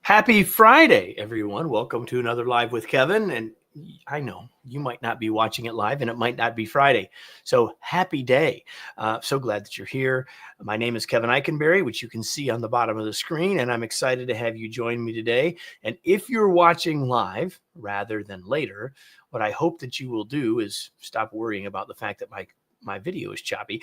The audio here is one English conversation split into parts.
Happy Friday, everyone. Welcome to another Live with Kevin. And I know you might not be watching it live and it might not be Friday. So happy day. So glad that you're here. My name is Kevin Eikenberry, which you can see on the bottom of the screen. And I'm excited to have you join me today. And if you're watching live rather than later, what I hope that you will do is stop worrying about the fact that my video is choppy,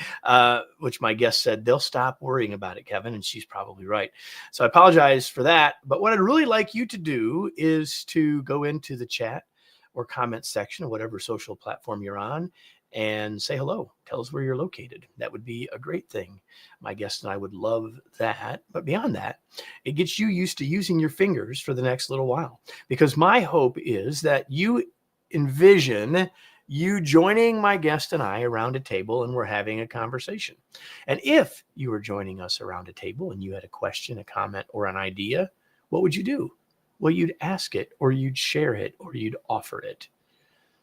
which my guest said they'll stop worrying about it, Kevin, and she's probably right. So I apologize for that. But what I'd really like you to do is to go into the chat or comment section of whatever social platform you're on and say hello. Tell us where you're located. That would be a great thing. My guest and I would love that. But beyond that, it gets you used to using your fingers for the next little while, because my hope is that you envision you joining my guest and I around a table and we're having a conversation. And if you were joining us around a table and you had a question, a comment, or an idea, what would you do? Well, you'd ask it, or you'd share it, or you'd offer it.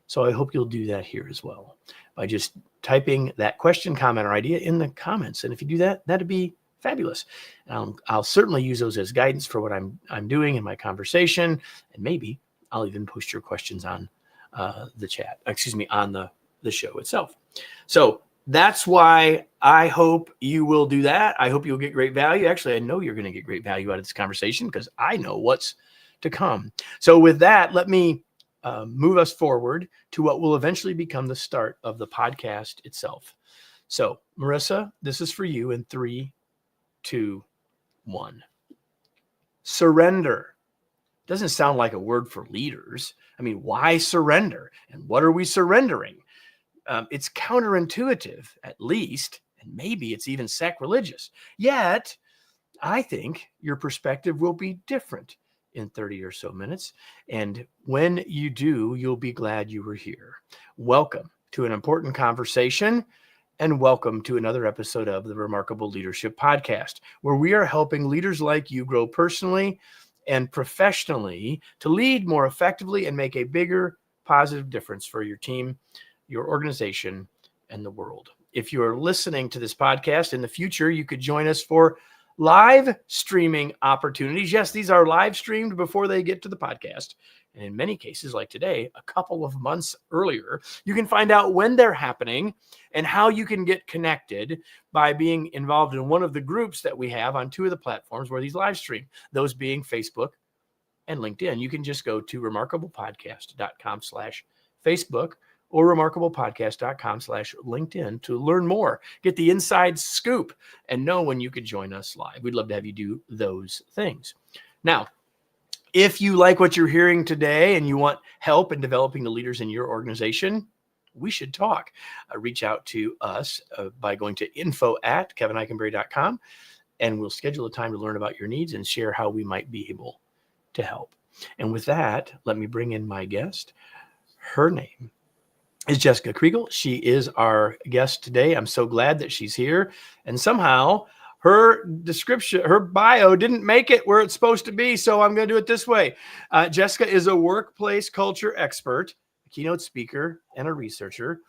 So I hope you'll do that here as well by just typing that question, comment, or idea in the comments. And if you do that, that'd be fabulous. I'll certainly use those as guidance for what I'm doing in my conversation. And maybe I'll even post your questions on the chat, on the show itself. So that's why I hope you will do that. I hope you'll get great value. Actually, I know you're going to get great value out of this conversation because I know what's to come. So with that, let me move us forward to what will eventually become the start of the podcast itself. So Marissa, this is for you in 3, 2, 1. Surrender. Doesn't sound like a word for leaders. I mean, why surrender? And what are we surrendering? It's counterintuitive, at least, and maybe it's even sacrilegious. Yet, I think your perspective will be different in 30 or so minutes. And when you do, you'll be glad you were here. Welcome to an important conversation, and welcome to another episode of the Remarkable Leadership Podcast, where we are helping leaders like you grow personally and professionally to lead more effectively and make a bigger positive difference for your team, your organization, and the world. If you are listening to this podcast in the future, you could join us for live streaming opportunities. Yes, these are live streamed before they get to the podcast. And in many cases, like today, a couple of months earlier, you can find out when they're happening and how you can get connected by being involved in one of the groups that we have on 2 of the platforms where these live stream, those being Facebook and LinkedIn. You can just go to remarkablepodcast.com/Facebook or remarkablepodcast.com/LinkedIn to learn more, get the inside scoop, and know when you could join us live. We'd love to have you do those things. Now, if you like what you're hearing today and you want help in developing the leaders in your organization, we should talk. Reach out to us by going to info@kevineikenberry.com, and we'll schedule a time to learn about your needs and share how we might be able to help. And with that, let me bring in my guest. Her name is Jessica Kriegel. She is our guest today. I'm so glad that she's here. And somehow her description, her bio didn't make it where it's supposed to be. So I'm going to do it this way. Jessica is a workplace culture expert, a keynote speaker, and a researcher.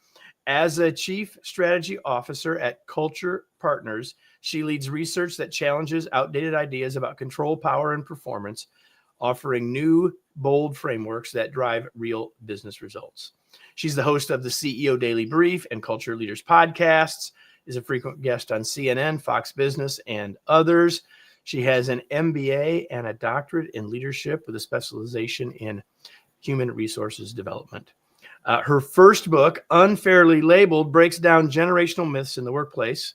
As a chief strategy officer at Culture Partners, she leads research that challenges outdated ideas about control, power, and performance, offering new, bold frameworks that drive real business results. She's the host of the CEO Daily Brief and Culture Leaders podcasts, is a frequent guest on CNN, Fox Business, and others. She has an MBA and a doctorate in leadership with a specialization in human resources development. Her first book, Unfairly Labeled, breaks down generational myths in the workplace.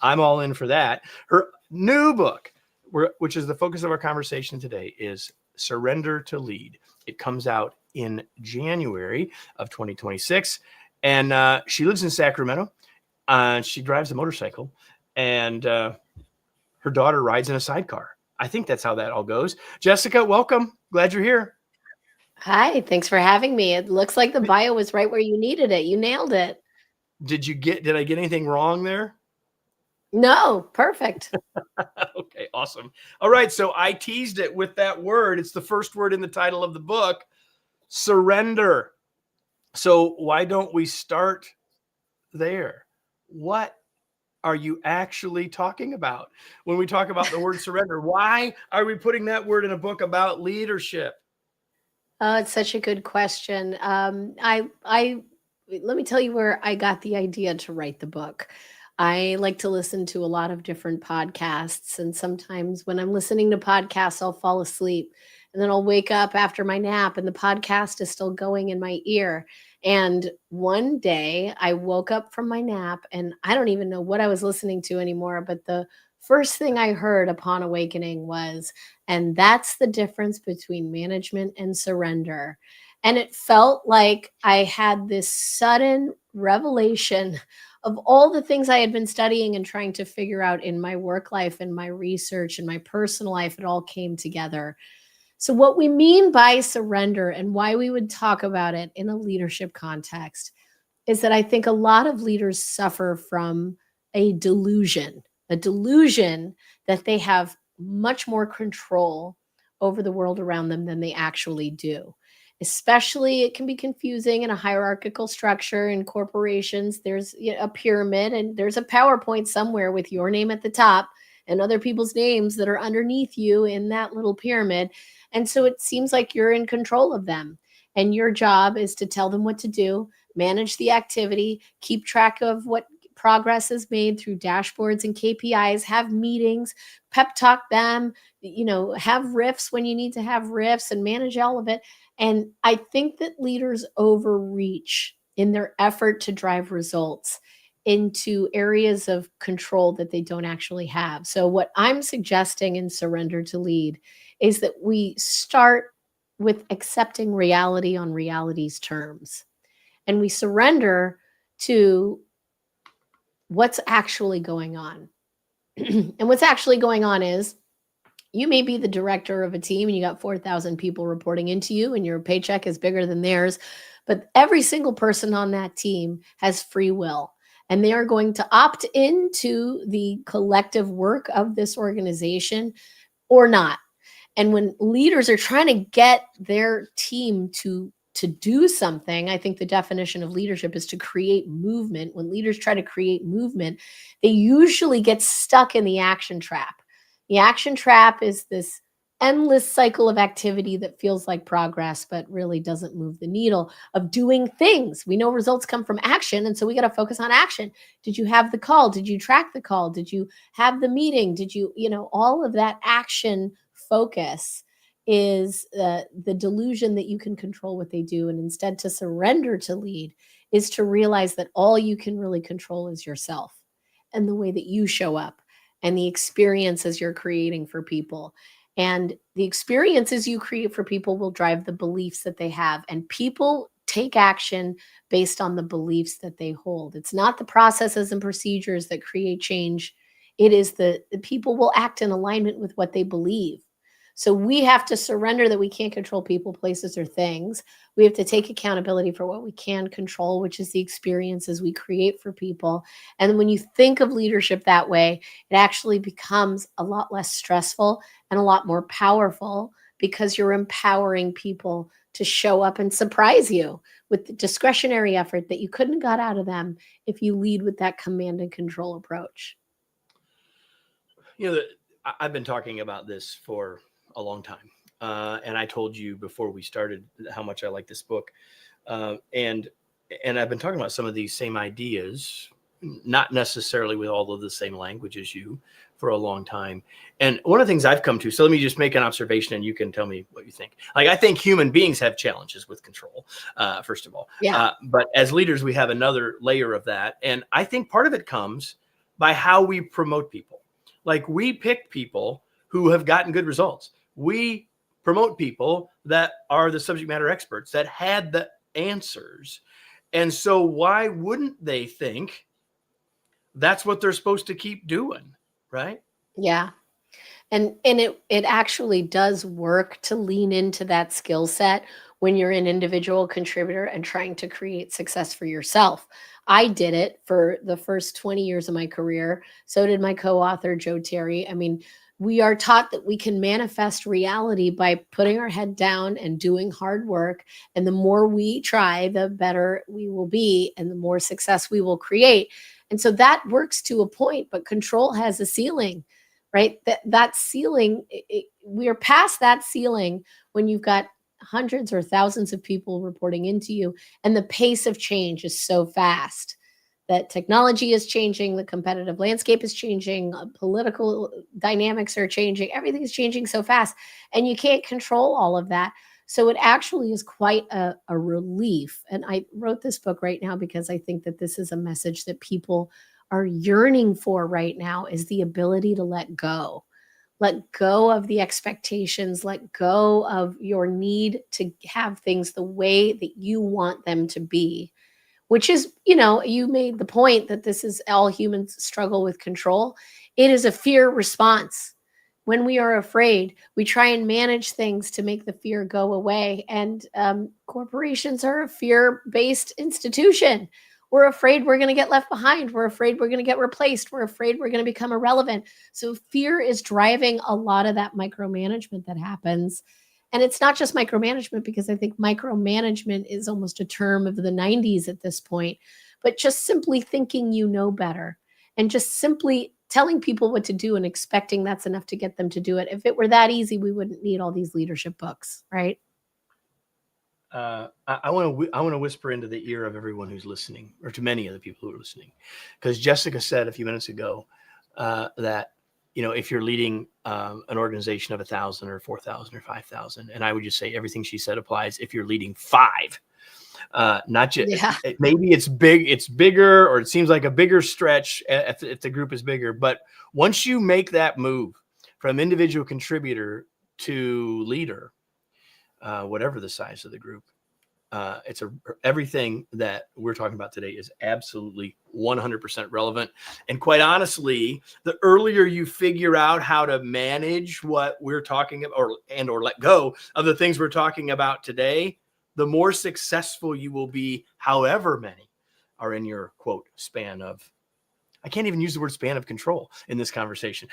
I'm all in for that. Her new book, which is the focus of our conversation today, is Surrender to Lead. It comes out in January of 2026. And she lives in Sacramento. She drives a motorcycle, and her daughter rides in a sidecar. I think that's how that all goes. Jessica, welcome. Glad you're here. Hi, thanks for having me. It looks like the bio was right where you needed it. You nailed it. Did I get anything wrong there? No, perfect. Okay, awesome. All right, so I teased it with that word. It's the first word in the title of the book, surrender. So why don't we start there? What are you actually talking about when we talk about the word surrender? Why are we putting that word in a book about leadership? Oh, it's such a good question. I let me tell you where I got the idea to write the book. I like to listen to a lot of different podcasts, and sometimes when I'm listening to podcasts, I'll fall asleep, and then I'll wake up after my nap, and the podcast is still going in my ear. And one day, I woke up from my nap, and I don't even know what I was listening to anymore. But the first thing I heard upon awakening was, and that's the difference between management and surrender. And it felt like I had this sudden revelation of all the things I had been studying and trying to figure out in my work life and my research and my personal life. It all came together. So, what we mean by surrender and why we would talk about it in a leadership context is that I think a lot of leaders suffer from a delusion that they have much more control over the world around them than they actually do. Especially, it can be confusing in a hierarchical structure in corporations. There's a pyramid and there's a PowerPoint somewhere with your name at the top and other people's names that are underneath you in that little pyramid. And so it seems like you're in control of them. And your job is to tell them what to do, manage the activity, keep track of what progress is made through dashboards and KPIs, have meetings, pep talk them, have riffs when you need to have riffs and manage all of it. And I think that leaders overreach in their effort to drive results into areas of control that they don't actually have. So, what I'm suggesting in Surrender to Lead is that we start with accepting reality on reality's terms, and we surrender to what's actually going on. And what's actually going on is you may be the director of a team and you got 4,000 people reporting into you and your paycheck is bigger than theirs, but every single person on that team has free will and they are going to opt into the collective work of this organization or not. And when leaders are trying to get their team to do something, I think the definition of leadership is to create movement. When leaders try to create movement, they usually get stuck in the action trap. The action trap is this endless cycle of activity that feels like progress, but really doesn't move the needle of doing things. We know results come from action. And so we got to focus on action. Did you have the call? Did you track the call? Did you have the meeting? Did you, all of that action focus is the delusion that you can control what they do. And instead, to surrender to lead is to realize that all you can really control is yourself and the way that you show up and the experiences you're creating for people. And the experiences you create for people will drive the beliefs that they have. And people take action based on the beliefs that they hold. It's not the processes and procedures that create change. It is the people will act in alignment with what they believe. So we have to surrender that we can't control people, places, or things. We have to take accountability for what we can control, which is the experiences we create for people. And when you think of leadership that way, it actually becomes a lot less stressful and a lot more powerful because you're empowering people to show up and surprise you with the discretionary effort that you couldn't have got out of them if you lead with that command and control approach. I've been talking about this for a long time. And I told you before we started how much I like this book. And I've been talking about some of these same ideas, not necessarily with all of the same language as you, for a long time. And one of the things I've come to, so let me just make an observation and you can tell me what you think. Like, I think human beings have challenges with control, first of all. Yeah. But as leaders, we have another layer of that. And I think part of it comes by how we promote people. Like, we pick people who have gotten good results. We promote people that are the subject matter experts that had the answers. And so why wouldn't they think that's what they're supposed to keep doing, right? Yeah. And it actually does work to lean into that skill set when you're an individual contributor and trying to create success for yourself. I did it for the first 20 years of my career. So did my co-author, Joe Terry. I mean, we are taught that we can manifest reality by putting our head down and doing hard work. And the more we try, the better we will be and the more success we will create. And so that works to a point, but control has a ceiling, right? That ceiling, we are past that ceiling when you've got hundreds or thousands of people reporting into you, and the pace of change is so fast that technology is changing, the competitive landscape is changing, political dynamics are changing, everything is changing so fast, and you can't control all of that. So it actually is quite a relief. And I wrote this book right now because I think that this is a message that people are yearning for right now, is the ability to let go of the expectations, let go of your need to have things the way that you want them to be, which is, you made the point that this is all humans struggle with control. It is a fear response. When we are afraid, we try and manage things to make the fear go away. And corporations are a fear-based institution. We're afraid we're going to get left behind. We're afraid we're going to get replaced. We're afraid we're going to become irrelevant. So fear is driving a lot of that micromanagement that happens. And it's not just micromanagement, because I think micromanagement is almost a term of the 90s at this point, but just simply thinking you know better and just simply telling people what to do and expecting that's enough to get them to do it. If it were that easy, we wouldn't need all these leadership books, right? I want to whisper into the ear of everyone who's listening, or to many of the people who are listening, because Jessica said a few minutes ago that, if you're leading an organization of 1,000 or 4,000 or 5,000, and I would just say everything she said applies if you're leading 5. Not just maybe it's bigger, or it seems like a bigger stretch if the group is bigger. But once you make that move from individual contributor to leader, whatever the size of the group, everything that we're talking about today is absolutely 100% relevant. And quite honestly, the earlier you figure out how to manage what we're talking about, or let go of the things we're talking about today, the more successful you will be, however many are in your quote span of, I can't even use the word span of control in this conversation,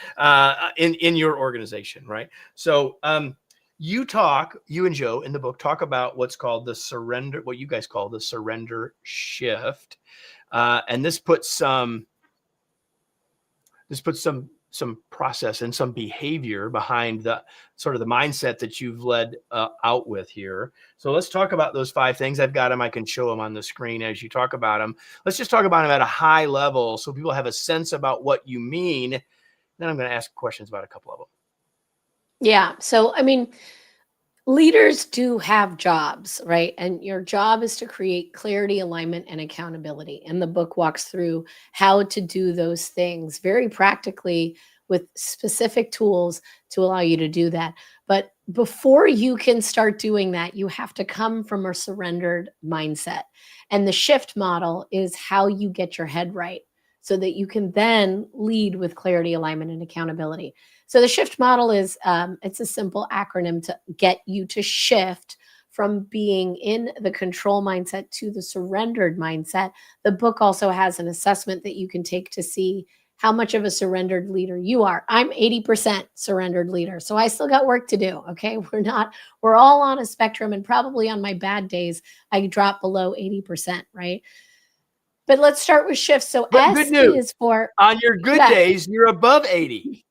in your organization, right? So you and Joe in the book talk about what's called the surrender, what you guys call the surrender shift. And this puts some process and some behavior behind the sort of the mindset that you've led out with here. So let's talk about those 5 things. I've got them. I can show them on the screen as you talk about them. Let's just talk about them at a high level so people have a sense about what you mean. Then I'm going to ask questions about a couple of them. Yeah. So, leaders do have jobs, right? And your job is to create clarity, alignment, and accountability. And the book walks through how to do those things very practically with specific tools to allow you to do that. But before you can start doing that, you have to come from a surrendered mindset. And the shift model is how you get your head right so that you can then lead with clarity, alignment, and accountability. So the shift model is, it's a simple acronym to get you to shift from being in the control mindset to the surrendered mindset. The book also has an assessment that you can take to see how much of a surrendered leader you are. I'm 80% surrendered leader, so I still got work to do, okay? We're all on a spectrum, and probably on my bad days, I drop below 80%, right? But let's start with shifts. So But S good news, is for, on your good days, you're above 80.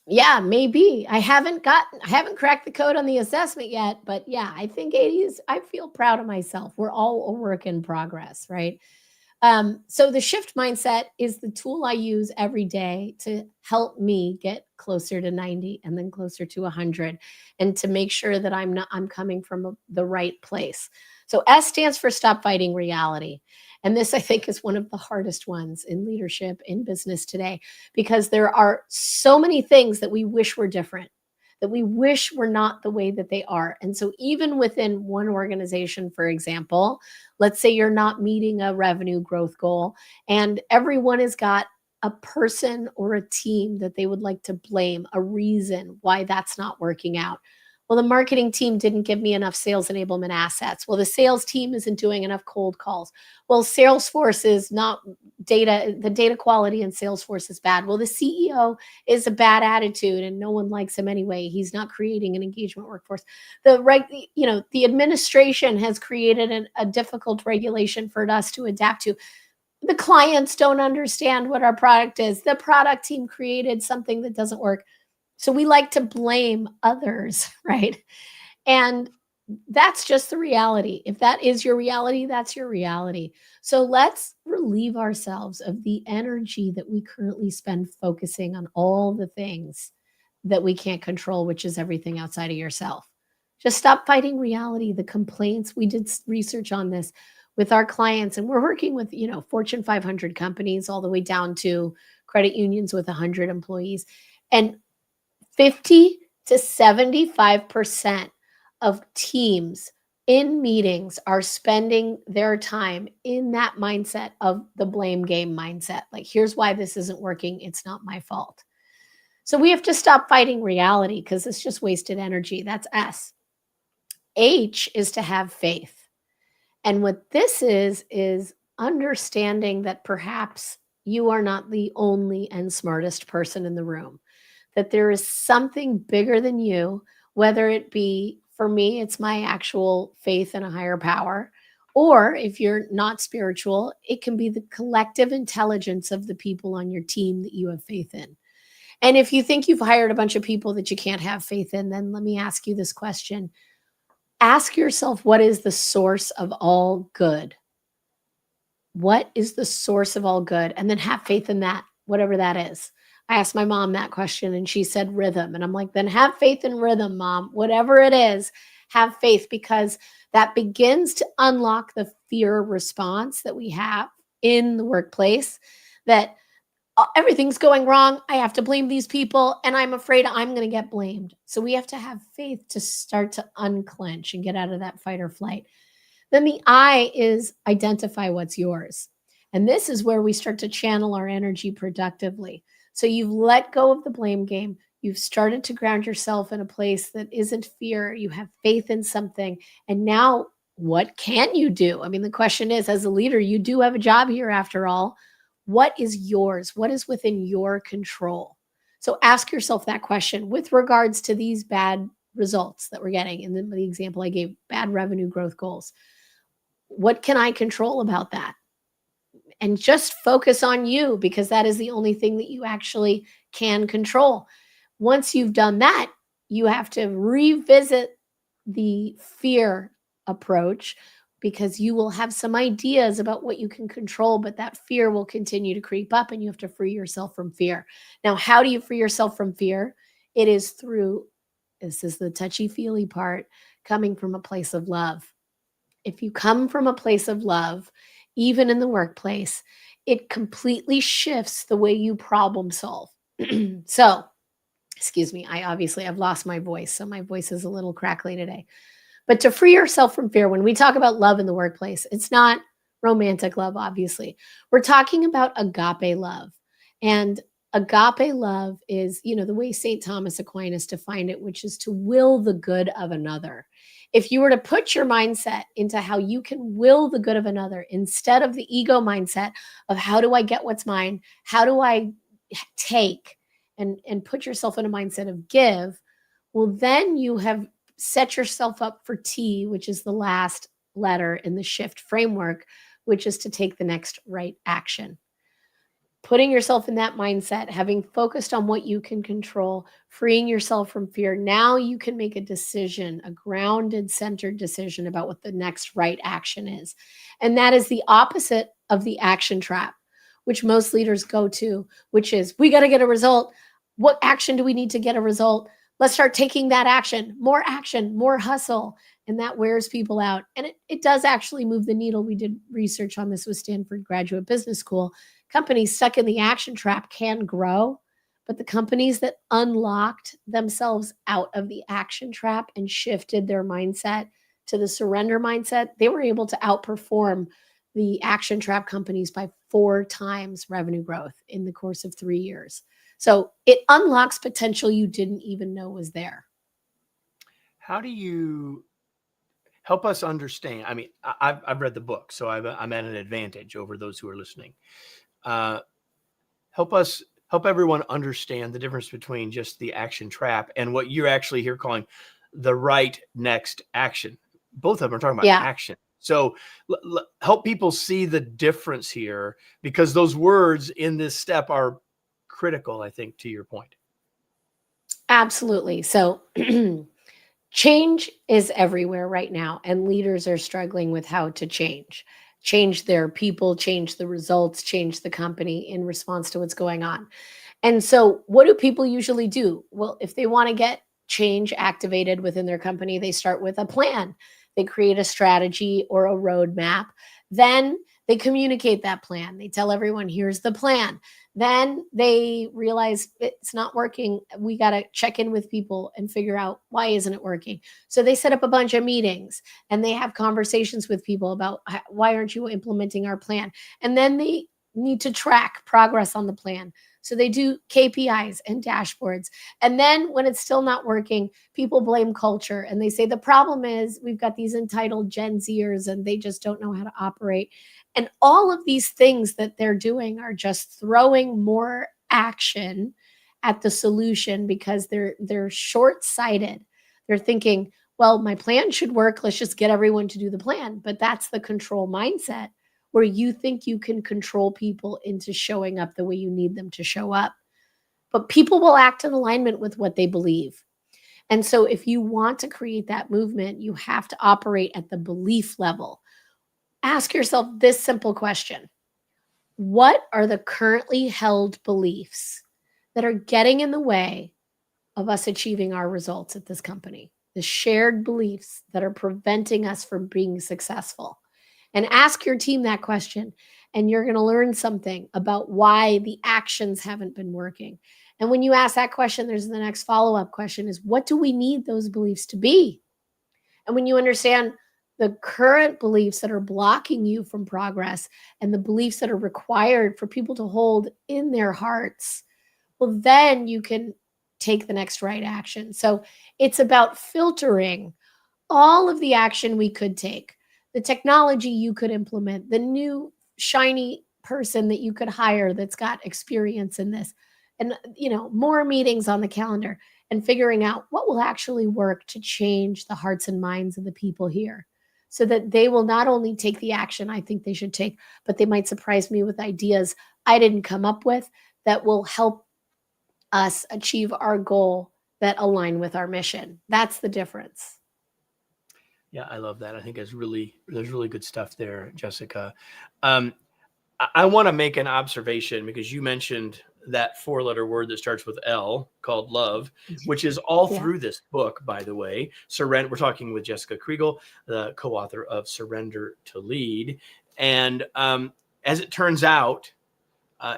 Yeah, maybe. I haven't cracked the code on the assessment yet, but yeah, I think 80 is, I feel proud of myself. We're all a work in progress, right? So the shift mindset is the tool I use every day to help me get closer to 90 and then closer to 100, and to make sure that I'm coming from the right place. So S stands for stop fighting reality. And this, I think, is one of the hardest ones in leadership, in business today, because there are so many things that we wish were different, that we wish were not the way that they are. And so even within one organization, for example, let's say you're not meeting a revenue growth goal, and everyone has got a person or a team that they would like to blame, a reason why that's not working out. Well, the marketing team didn't give me enough sales enablement assets. Well, the sales team isn't doing enough cold calls. Well, Salesforce is not the data quality in Salesforce is bad. Well, the CEO is a bad attitude and no one likes him anyway. He's not creating an engagement workforce. The administration has created a difficult regulation for us to adapt to. the clients don't understand what our product is. The product team created something that doesn't work. So we like to blame others, right? And that's just the reality. If that is your reality, that's your reality. So let's relieve ourselves of the energy that we currently spend focusing on all the things that we can't control, which is everything outside of yourself. Just stop fighting reality, the complaints. We did research on this with our clients, and we're working with, Fortune 500 companies all the way down to credit unions with 100 employees. And 50 to 75% of teams in meetings are spending their time in that mindset of the blame game mindset. Like, here's why this isn't working. It's not my fault. So we have to stop fighting reality because it's just wasted energy. That's S. H is to have faith. And what this is understanding that perhaps you are not the only and smartest person in the room, that there is something bigger than you, whether it be, for me, it's my actual faith in a higher power, or if you're not spiritual, it can be the collective intelligence of the people on your team that you have faith in. And if you think you've hired a bunch of people that you can't have faith in, then let me ask you this question. Ask yourself, what is the source of all good? What is the source of all good? And then have faith in that, whatever that is. I asked my mom that question and she said rhythm. And I'm like, then have faith in rhythm, mom. Whatever it is, have faith, because that begins to unlock the fear response that we have in the workplace, that everything's going wrong. I have to blame these people and I'm afraid I'm going to get blamed. So we have to have faith to start to unclench and get out of that fight or flight. Then the I is identify what's yours. And this is where we start to channel our energy productively. So you've let go of the blame game. You've started to ground yourself in a place that isn't fear. You have faith in something. And now what can you do? I mean, the question is, as a leader, you do have a job here after all. What is yours? What is within your control? So ask yourself that question with regards to these bad results that we're getting. In the example I gave, bad revenue growth goals. What can I control about that? And just focus on you, because that is the only thing that you actually can control. Once you've done that, you have to revisit the fear approach, because you will have some ideas about what you can control, but that fear will continue to creep up and you have to free yourself from fear. Now, how do you free yourself from fear? It is through, this is the touchy-feely part, coming from a place of love. If you come from a place of love, even in the workplace, it completely shifts the way you problem solve. So, excuse me, I've lost my voice, so my voice is a little crackly today. But to free yourself from fear, when we talk about love in the workplace, it's not romantic love, obviously. We're talking about agape love. And agape love is, the way St. Thomas Aquinas defined it, which is to will the good of another. If you were to put your mindset into how you can will the good of another instead of the ego mindset of how do I get what's mine? How do I take? And put yourself in a mindset of give, well, then you have set yourself up for T, which is the last letter in the shift framework, which is to take the next right action. Putting yourself in that mindset, having focused on what you can control, freeing yourself from fear. Now you can make a decision, a grounded, centered decision about what the next right action is. And that is the opposite of the action trap, which most leaders go to, which is, we got to get a result. What action do we need to get a result? Let's start taking that action, more hustle. And that wears people out. And it does actually move the needle. We did research on this with Stanford Graduate Business School. Companies stuck in the action trap can grow, but the companies that unlocked themselves out of the action trap and shifted their mindset to the surrender mindset, they were able to outperform the action trap companies by 4 times revenue growth in the course of 3 years. So it unlocks potential you didn't even know was there. How do you help us understand? I mean, I've read the book, so I'm at an advantage over those who are listening. Help everyone understand the difference between just the action trap and what you're actually here calling the right next action. Both of them are talking about action. So help people see the difference here, because those words in this step are critical, I think, to your point. Absolutely. So change is everywhere right now, and leaders are struggling with how to change their people, change the results, change the company in response to what's going on. And so, what do people usually do? Well, if they want to get change activated within their company, they start with a plan. They create a strategy or a roadmap. Then they communicate that plan. They tell everyone, here's the plan. Then they realize it's not working. We got to check in with people and figure out why isn't it working. So they set up a bunch of meetings and they have conversations with people about why aren't you implementing our plan? And then they need to track progress on the plan. So they do KPIs and dashboards. And then when it's still not working, people blame culture and they say the problem is we've got these entitled Gen Zers and they just don't know how to operate. And all of these things that they're doing are just throwing more action at the solution because they're short-sighted. They're thinking, well, my plan should work. Let's just get everyone to do the plan. But that's the control mindset, where you think you can control people into showing up the way you need them to show up. But people will act in alignment with what they believe. And so if you want to create that movement, you have to operate at the belief level. Ask yourself this simple question: what are the currently held beliefs that are getting in the way of us achieving our results at this company? The shared beliefs that are preventing us from being successful. And ask your team that question, and you're going to learn something about why the actions haven't been working. And when you ask that question, there's the next follow-up question is, what do we need those beliefs to be? And when you understand the current beliefs that are blocking you from progress and the beliefs that are required for people to hold in their hearts, well, then you can take the next right action. So it's about filtering all of the action we could take, the technology you could implement, the new shiny person that you could hire that's got experience in this, and more meetings on the calendar, and figuring out what will actually work to change the hearts and minds of the people here, so that they will not only take the action I think they should take, but they might surprise me with ideas I didn't come up with that will help us achieve our goal that align with our mission. That's the difference. Yeah, I love that. I think there's really good stuff there, Jessica. I want to make an observation, because you mentioned that 4-letter word that starts with L, called love, which is all through this book, by the way. We're talking with Jessica Kriegel, the co-author of Surrender to Lead. And as it turns out,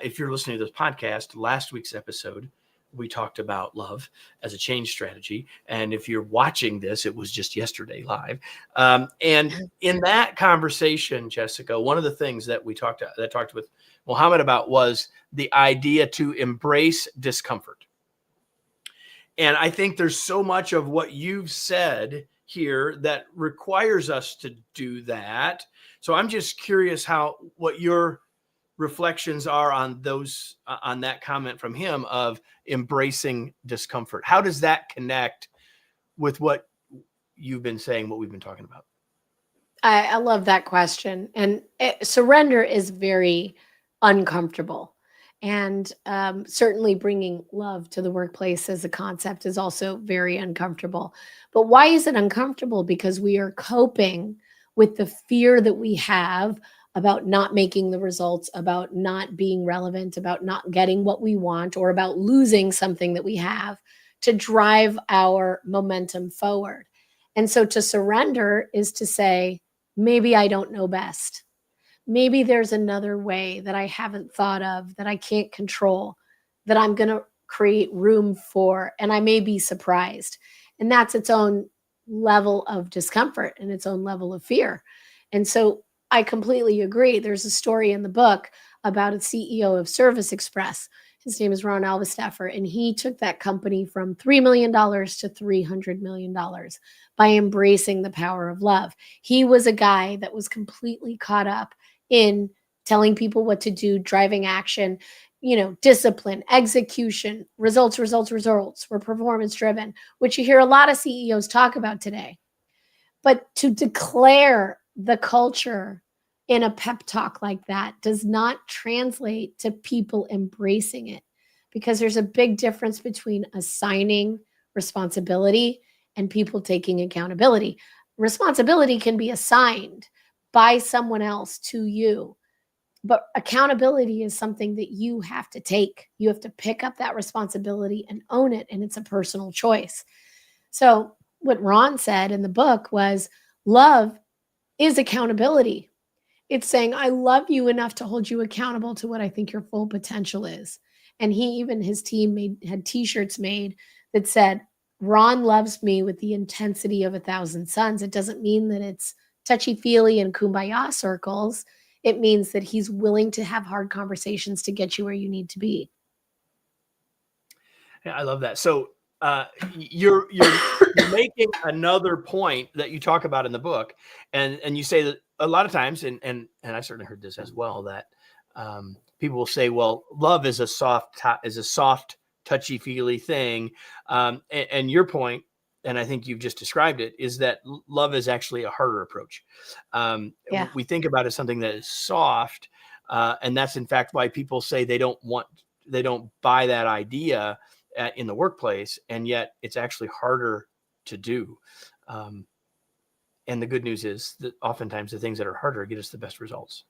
if you're listening to this podcast, last week's episode, we talked about love as a change strategy. And if you're watching this, it was just yesterday live. And in that conversation, Jessica, one of the things that we talked with Mohammed about was the idea to embrace discomfort. And I think there's so much of what you've said here that requires us to do that. So I'm just curious what your reflections are on that comment from him of embracing discomfort. How does that connect with what you've been saying, what we've been talking about? I love that question. And surrender is very uncomfortable. And certainly bringing love to the workplace as a concept is also very uncomfortable. But why is it uncomfortable? Because we are coping with the fear that we have about not making the results, about not being relevant, about not getting what we want, or about losing something that we have to drive our momentum forward. And so to surrender is to say, maybe I don't know best. Maybe there's another way that I haven't thought of, that I can't control, that I'm going to create room for, and I may be surprised. And that's its own level of discomfort and its own level of fear. And so I completely agree. There's a story in the book about a CEO of Service Express. His name is Ron Alvestaffer, and he took that company from $3 million to $300 million by embracing the power of love. He was a guy that was completely caught up in telling people what to do, driving action, discipline, execution, results. We're performance driven, which you hear a lot of CEOs talk about today. But to declare the culture in a pep talk like that does not translate to people embracing it, because there's a big difference between assigning responsibility and people taking accountability. Responsibility can be assigned by someone else to you, but accountability is something that you have to take. You have to pick up that responsibility and own it, and it's a personal choice. So, what Ron said in the book was love is accountability. It's saying, I love you enough to hold you accountable to what I think your full potential is. And his team had t-shirts made that said, Ron loves me with the intensity of 1,000 suns. It doesn't mean that it's touchy-feely and kumbaya circles. It means that he's willing to have hard conversations to get you where you need to be. Yeah, I love that. So you're making another point that you talk about in the book, and you say that a lot of times, and I certainly heard this as well, that people will say, well, love is a soft, touchy feely thing, and your point, and I think you've just described it, is that love is actually a harder approach. Yeah. We think about it as something that is soft, and that's in fact why people say they don't buy that idea in the workplace, and yet it's actually harder to do. And the good news is that oftentimes the things that are harder get us the best results.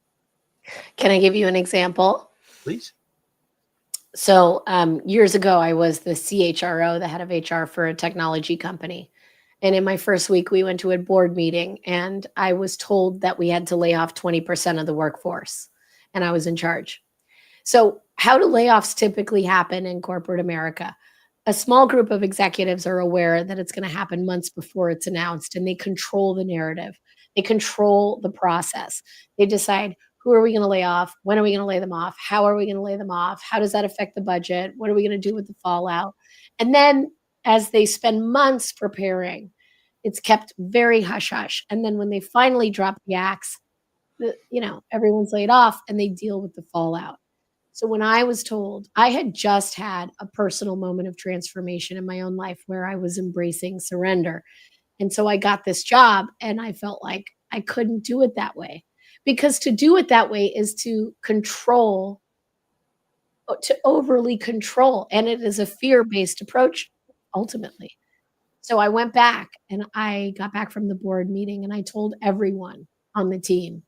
Can I give you an example? Please. So years ago, I was the CHRO, the head of HR for a technology company. And in my first week, we went to a board meeting, and I was told that we had to lay off 20% of the workforce, and I was in charge. So how do layoffs typically happen in corporate America? A small group of executives are aware that it's going to happen months before it's announced, and they control the narrative. They control the process. They decide, who are we going to lay off? When are we going to lay them off? How are we going to lay them off? How does that affect the budget? What are we going to do with the fallout? And then as they spend months preparing, it's kept very hush hush. And then when they finally drop the axe, everyone's laid off and they deal with the fallout. So when I was told, I had just had a personal moment of transformation in my own life where I was embracing surrender. And so I got this job, and I felt like I couldn't do it that way, because to do it that way is to control, to overly control. And it is a fear-based approach ultimately. So I went back, and I got back from the board meeting, and I told everyone on the team,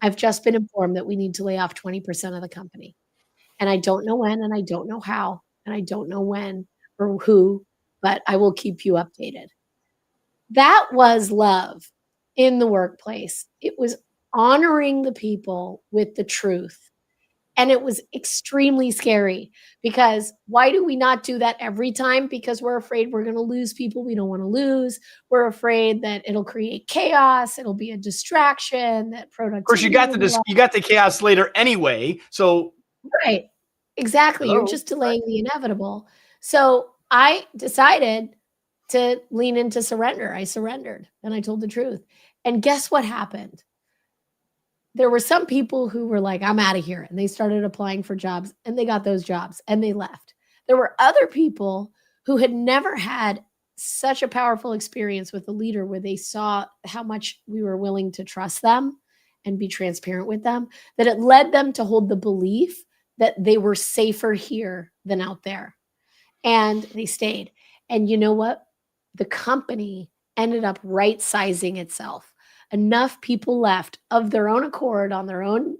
I've just been informed that we need to lay off 20% of the company. And I don't know when, and I don't know how, and I don't know when or who, but I will keep you updated. That was love in the workplace. It was honoring the people with the truth. And it was extremely scary, because why do we not do that every time? Because we're afraid we're going to lose people we don't want to lose. We're afraid that it'll create chaos. It'll be a distraction, that productivity. Of course, you got the chaos later anyway. So right. Exactly. Hello? You're just delaying the inevitable. So I decided to lean into surrender. I surrendered, and I told the truth. And guess what happened? There were some people who were like, I'm out of here. And they started applying for jobs, and they got those jobs, and they left. There were other people who had never had such a powerful experience with a leader, where they saw how much we were willing to trust them and be transparent with them, that it led them to hold the belief that they were safer here than out there. And they stayed. And you know what? The company ended up right sizing itself. Enough people left of their own accord on their own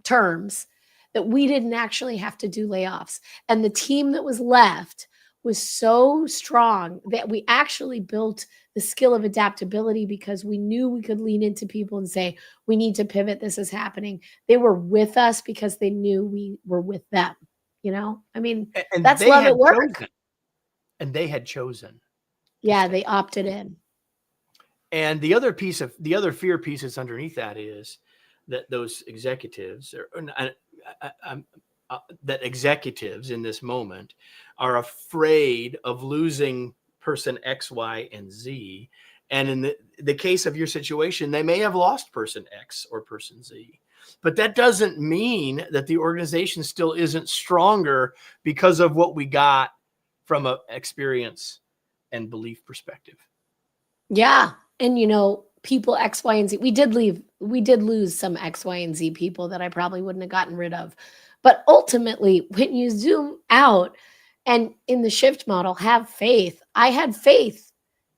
terms that we didn't actually have to do layoffs. And the team that was left was so strong that we actually built the skill of adaptability, because we knew we could lean into people and say, we need to pivot. This is happening. They were with us because they knew we were with them. I mean, and that's love at work. Chosen. And they had chosen. Yeah, they opted in. And the other fear piece that's underneath that is that those executives that executives in this moment are afraid of losing person X, Y, and Z. And in the case of your situation, they may have lost person X or person Z. But that doesn't mean that the organization still isn't stronger because of what we got from an experience and belief perspective. Yeah. And, people X, Y, and Z. We did lose some X, Y, and Z people that I probably wouldn't have gotten rid of. But ultimately, when you zoom out and in the shift model, have faith. I had faith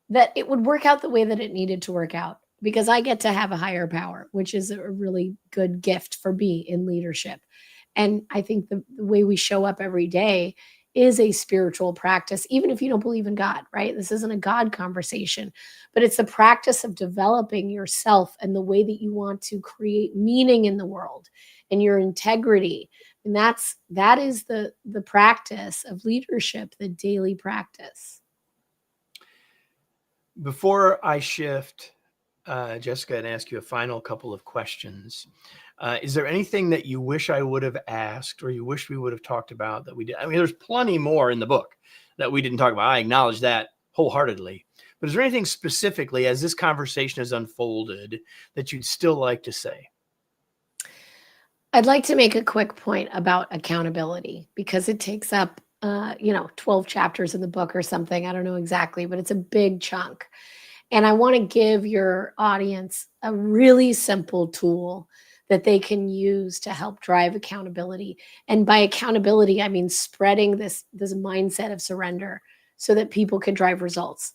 that it would work out the way that it needed to work out because I get to have a higher power, which is a really good gift for me in leadership. And I think the way we show up every day is a spiritual practice, even if you don't believe in God, right? This isn't a God conversation, but it's the practice of developing yourself and the way that you want to create meaning in the world and your integrity. And that is the practice of leadership, the daily practice. Before I shift, Jessica, and ask you a final couple of questions, is there anything that you wish I would have asked or you wish we would have talked about that we did? I mean, there's plenty more in the book that we didn't talk about. I acknowledge that wholeheartedly. But is there anything specifically as this conversation has unfolded that you'd still like to say? I'd like to make a quick point about accountability because it takes up 12 chapters in the book or something. I don't know exactly, but it's a big chunk. And I want to give your audience a really simple tool that they can use to help drive accountability. And by accountability, I mean spreading this mindset of surrender so that people can drive results.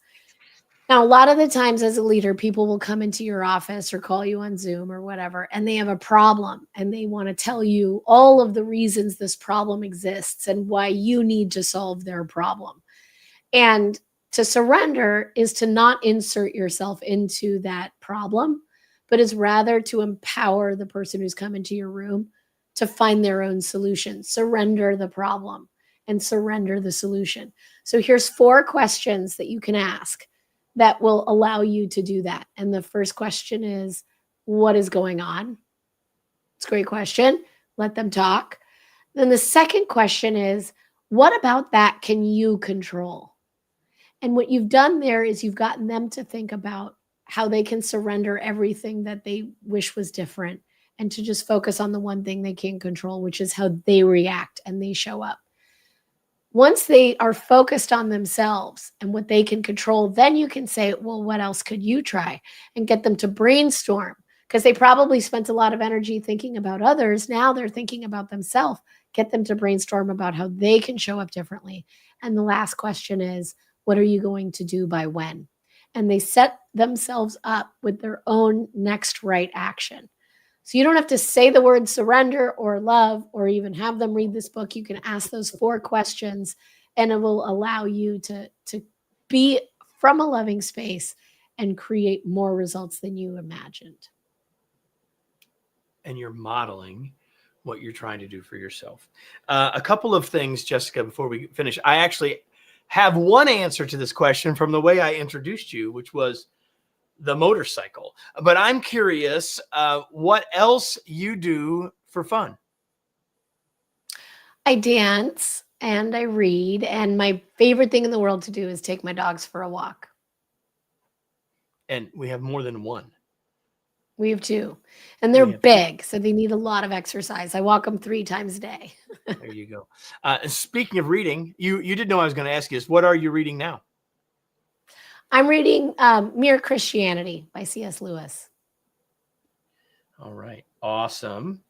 Now, a lot of the times as a leader, people will come into your office or call you on Zoom or whatever, and they have a problem and they want to tell you all of the reasons this problem exists and why you need to solve their problem. And to surrender is to not insert yourself into that problem, but is rather to empower the person who's come into your room to find their own solution. Surrender the problem and surrender the solution. So here's 4 questions that you can ask that will allow you to do that. And the first question is, what is going on? It's a great question. Let them talk. Then the second question is, what about that can you control? And what you've done there is you've gotten them to think about how they can surrender everything that they wish was different and to just focus on the one thing they can control, which is how they react and they show up. Once they are focused on themselves and what they can control, then you can say, well, what else could you try? And get them to brainstorm because they probably spent a lot of energy thinking about others. Now they're thinking about themselves. Get them to brainstorm about how they can show up differently. And the last question is, what are you going to do by when? And they set themselves up with their own next right action. So you don't have to say the word surrender or love or even have them read this book. You can ask those 4 questions and it will allow you to be from a loving space and create more results than you imagined. And you're modeling what you're trying to do for yourself. A couple of things, Jessica, before we finish. I actually have one answer to this question from the way I introduced you, which was the motorcycle. But I'm curious what else you do for fun. I dance and I read, and my favorite thing in the world to do is take my dogs for a walk. And we have more than one. We have 2, and they're big, so they need a lot of exercise. I walk them 3 times a day. There you go. Speaking of reading, you did know I was going to ask you this. What are you reading now? I'm reading Mere Christianity by C.S. Lewis. All right. Awesome.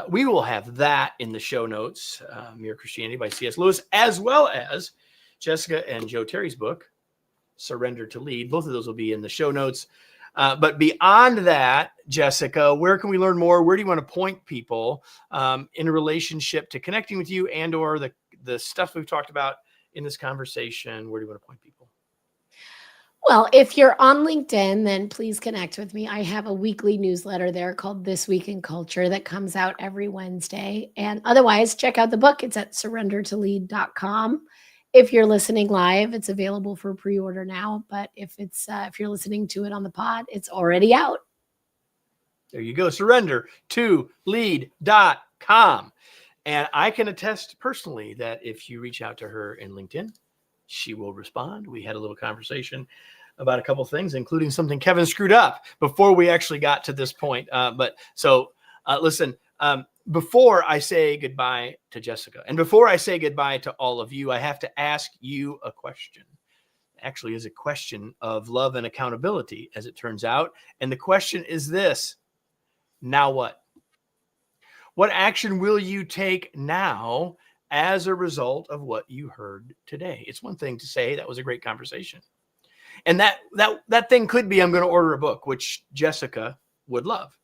We will have that in the show notes, Mere Christianity by C.S. Lewis, as well as Jessica and Joe Terry's book, Surrender to Lead. Both of those will be in the show notes. But beyond that, Jessica, where can we learn more? Where do you want to point people in relationship to connecting with you and or the stuff we've talked about in this conversation? Where do you want to point people? Well, if you're on LinkedIn, then please connect with me. I have a weekly newsletter there called This Week in Culture that comes out every Wednesday. And otherwise, check out the book. It's at surrendertolead.com. If you're listening live, it's available for pre-order now. But if you're listening to it on the pod, it's already out. There you go. Surrendertolead.com. And I can attest personally that if you reach out to her in LinkedIn, she will respond. We had a little conversation about a couple of things, including something Kevin screwed up before we actually got to this point. Listen, before I say goodbye to Jessica and before I say goodbye to all of you, I have to ask you a question. actually is a question of love and accountability, as it turns out. And the question is this: now what? What action will you take now as a result of what you heard today? It's one thing to say that was a great conversation. And that thing could be, I'm going to order a book, which Jessica would love.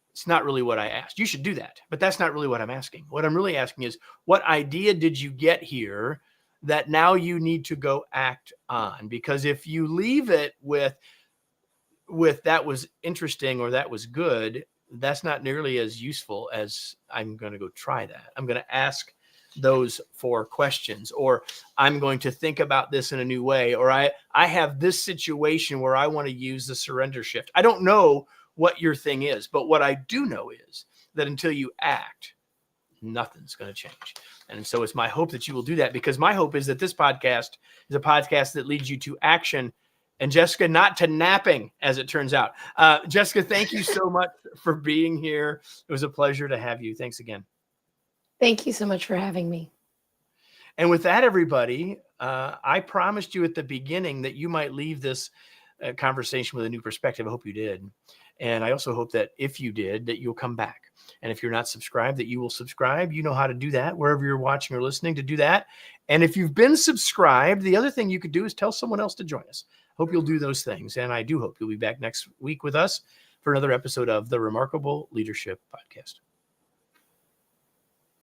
It's not really what I asked. You should do that, but that's not really what I'm asking. What I'm really asking is, what idea did you get here that now you need to go act on? Because if you leave it with that was interesting or that was good, that's not nearly as useful as I'm going to go try that. I'm going to ask those 4 questions, or I'm going to think about this in a new way, or I have this situation where I want to use the surrender shift. I don't know what your thing is, but what I do know is that until you act, nothing's going to change. And so it's my hope that you will do that, because my hope is that this podcast is a podcast that leads you to action, and Jessica, not to napping, as it turns out. Jessica, thank you so much for being here. It was a pleasure to have you. Thanks again. Thank you so much for having me. And with that, everybody, I promised you at the beginning that you might leave this conversation with a new perspective. I hope you did. And I also hope that if you did, that you'll come back. And if you're not subscribed, that you will subscribe. You know how to do that wherever you're watching or listening, to do that. And if you've been subscribed, the other thing you could do is tell someone else to join us. Hope you'll do those things. And I do hope you'll be back next week with us for another episode of the Remarkable Leadership Podcast.